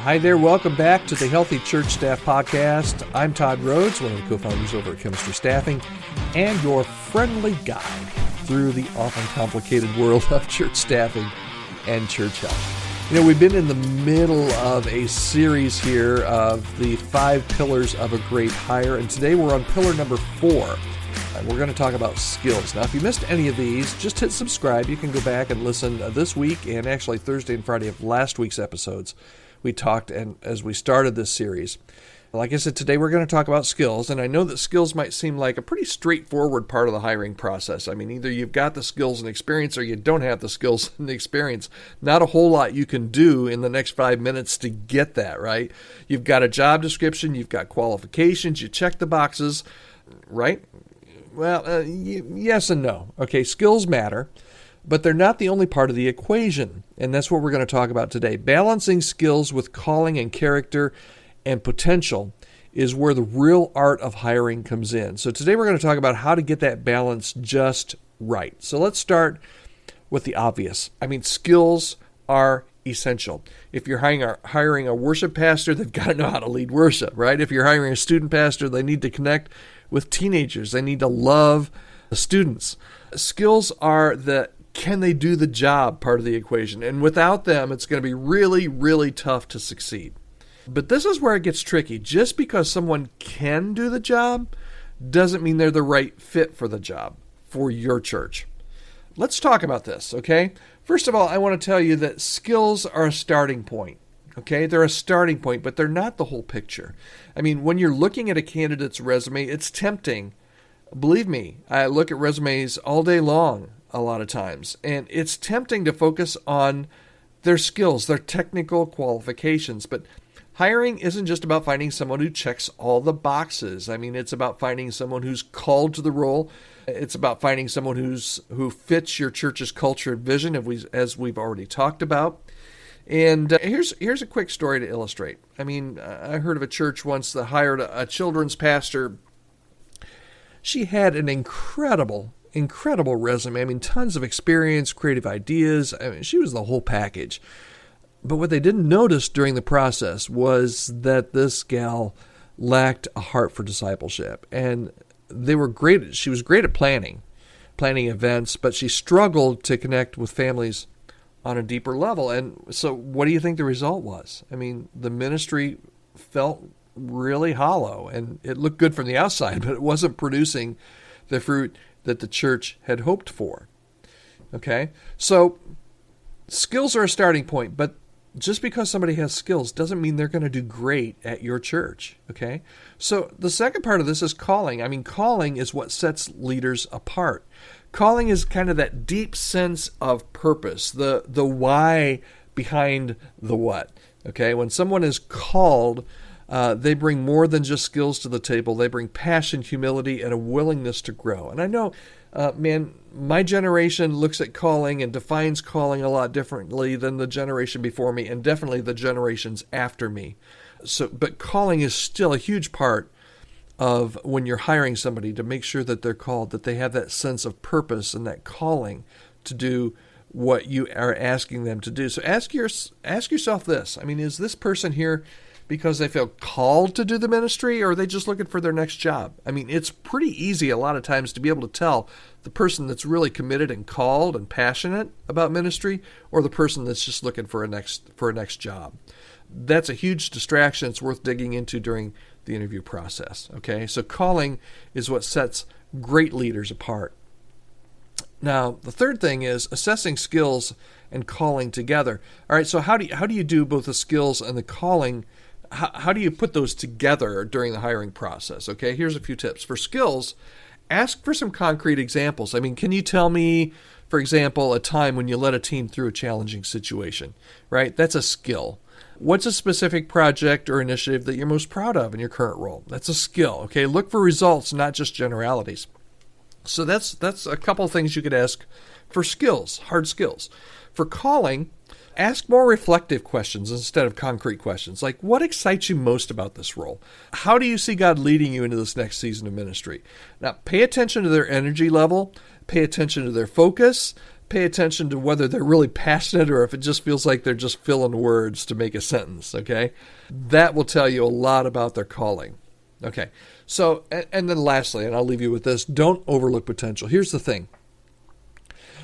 Hi there, welcome back to the Healthy Church Staff Podcast. I'm Todd Rhoades, one of the co-founders over at Chemistry Staffing, and your friendly guide through the often complicated world of church staffing and church health. You know, we've been in the middle of a series here of the 5 pillars of a great hire, and today we're on pillar number 4. We're going to talk about skills. Now, if you missed any of these, just hit subscribe. You can go back and listen this week and actually Thursday and Friday of last week's episodes. We talked, and as we started this series, like I said, today we're going to talk about skills, and I know that skills might seem like a pretty straightforward part of the hiring process. I mean, either you've got the skills and experience or you don't have the skills and experience. Not a whole lot you can do in the next 5 minutes to get that, right? You've got a job description, you've got qualifications, you check the boxes, right? Well, yes and no. Okay, skills matter, but they're not the only part of the equation, and that's what we're going to talk about today. Balancing skills with calling and character and potential is where the real art of hiring comes in. So today we're going to talk about how to get that balance just right. So let's start with the obvious. I mean, skills are essential. If you're hiring a worship pastor, they've got to know how to lead worship, right? If you're hiring a student pastor, they need to connect with teenagers. They need to love the students. Skills are the can they do the job part of the equation. And without them, it's going to be really, really tough to succeed. But this is where it gets tricky. Just because someone can do the job doesn't mean they're the right fit for the job for your church. Let's talk about this, okay? First of all, I want to tell you that skills are a starting point. Okay, they're a starting point, but they're not the whole picture. I mean, when you're looking at a candidate's resume, it's tempting. Believe me, I look at resumes all day long a lot of times, and it's tempting to focus on their skills, their technical qualifications. But hiring isn't just about finding someone who checks all the boxes. I mean, it's about finding someone who's called to the role. It's about finding someone who fits your church's culture and vision, as we've already talked about. And here's a quick story to illustrate. I mean, I heard of a church once that hired a children's pastor. She had an incredible resume. I mean, tons of experience, creative ideas. I mean, she was the whole package. But what they didn't notice during the process was that this gal lacked a heart for discipleship. And she was great at planning events, but she struggled to connect with families on a deeper level. And so what do you think the result was? I mean, the ministry felt really hollow, and it looked good from the outside, but it wasn't producing the fruit that the church had hoped for. Okay? So skills are a starting point, but just because somebody has skills doesn't mean they're going to do great at your church. Okay? So the second part of this is calling. I mean, calling is what sets leaders apart. Calling is kind of that deep sense of purpose, the why behind the what. Okay, when someone is called, they bring more than just skills to the table. They bring passion, humility, and a willingness to grow. And I know, my generation looks at calling and defines calling a lot differently than the generation before me, and definitely the generations after me. But calling is still a huge part of when you're hiring somebody, to make sure that they're called, that they have that sense of purpose and that calling to do what you are asking them to do. So ask yourself this. I mean, is this person here because they feel called to do the ministry, or are they just looking for their next job? I mean, it's pretty easy a lot of times to be able to tell the person that's really committed and called and passionate about ministry, or the person that's just looking for a next job. That's a huge distraction. It's worth digging into during the interview process. Okay, so calling is what sets great leaders apart. Now, the third thing is assessing skills and calling together. All right, so how do you do both the skills and the calling? How do you put those together during the hiring process? Okay, here's a few tips. For skills, ask for some concrete examples. I mean, can you tell me, for example, a time when you led a team through a challenging situation, right? That's a skill. What's a specific project or initiative that you're most proud of in your current role? That's a skill, okay? Look for results, not just generalities. So that's a couple of things you could ask for skills, hard skills. For calling, ask more reflective questions instead of concrete questions, like what excites you most about this role? How do you see God leading you into this next season of ministry? Now, pay attention to their energy level, pay attention to their focus, pay attention to whether they're really passionate or if it just feels like they're just filling words to make a sentence, okay? That will tell you a lot about their calling. Okay, so, and then lastly, and I'll leave you with this, don't overlook potential. Here's the thing.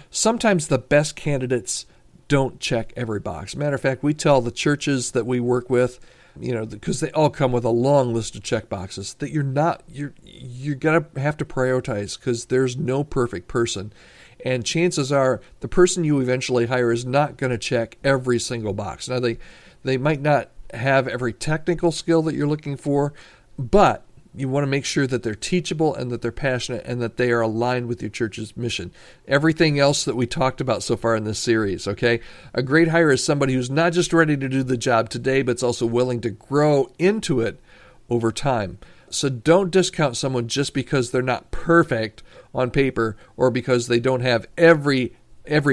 Sometimes the best candidates don't check every box. Matter of fact, we tell the churches that we work with, because they all come with a long list of check boxes, that you're going to have to prioritize because there's no perfect person. And chances are the person you eventually hire is not going to check every single box. Now, they might not have every technical skill that you're looking for, but you want to make sure that they're teachable and that they're passionate and that they are aligned with your church's mission. Everything else that we talked about so far in this series, okay? A great hire is somebody who's not just ready to do the job today, but is also willing to grow into it over time. So don't discount someone just because they're not perfect on paper or because they don't have every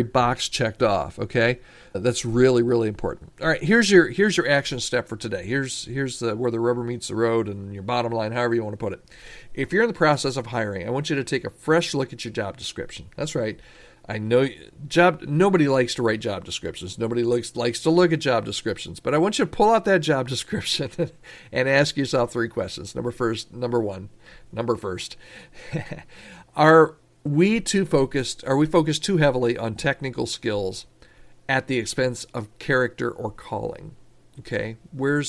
box checked off, okay? That's really, really important. All right, here's your action step for today. Here's where the rubber meets the road and your bottom line, however you want to put it. If you're in the process of hiring, I want you to take a fresh look at your job description. That's right. I know nobody likes to write job descriptions. Nobody likes to look at job descriptions. But I want you to pull out that job description and ask yourself 3 questions. Number one. Are we focused too heavily on technical skills at the expense of character or calling? Okay, where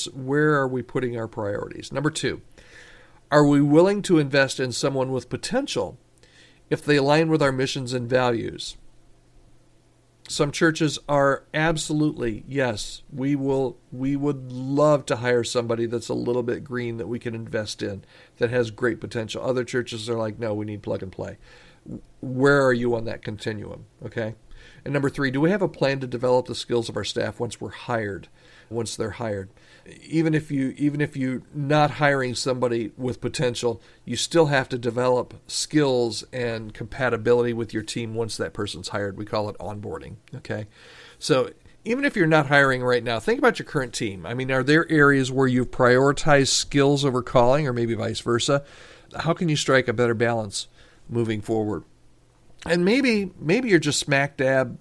are we putting our priorities? Number 2, are we willing to invest in someone with potential if they align with our missions and values? Some churches are absolutely, yes, we would love to hire somebody that's a little bit green that we can invest in, that has great potential. Other churches are like, no, we need plug and play. Where are you on that continuum? Okay. And number 3, do we have a plan to develop the skills of our staff once they're hired? Even if you're not hiring somebody with potential, you still have to develop skills and compatibility with your team once that person's hired. We call it onboarding. Okay. So even if you're not hiring right now, think about your current team. I mean, are there areas where you've prioritized skills over calling, or maybe vice versa? How can you strike a better balance moving forward? And maybe you're just smack dab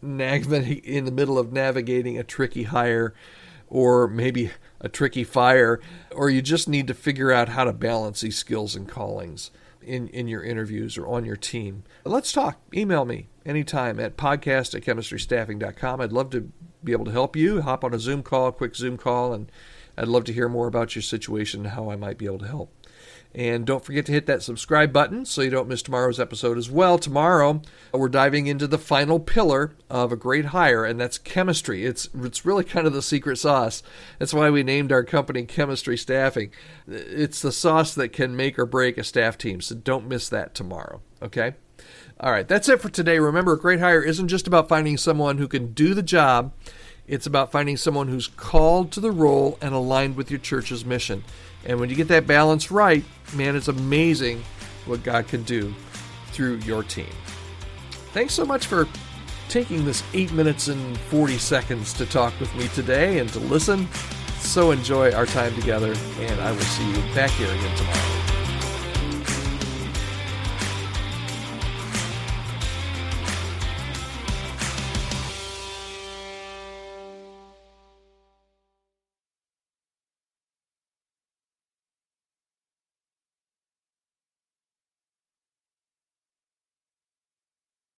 in the middle of navigating a tricky hire or maybe a tricky fire, or you just need to figure out how to balance these skills and callings in your interviews or on your team. Let's talk. Email me anytime at podcast@chemistrystaffing.com. I'd love to be able to help you. Hop on a quick Zoom call, and I'd love to hear more about your situation and how I might be able to help. And don't forget to hit that subscribe button so you don't miss tomorrow's episode as well. Tomorrow, we're diving into the final pillar of a great hire, and that's chemistry. It's really kind of the secret sauce. That's why we named our company Chemistry Staffing. It's the sauce that can make or break a staff team, so don't miss that tomorrow, okay? All right, that's it for today. Remember, a great hire isn't just about finding someone who can do the job. It's about finding someone who's called to the role and aligned with your church's mission. And when you get that balance right, man, it's amazing what God can do through your team. Thanks so much for taking this 8 minutes and 40 seconds to talk with me today and to listen. So enjoy our time together, and I will see you back here again tomorrow.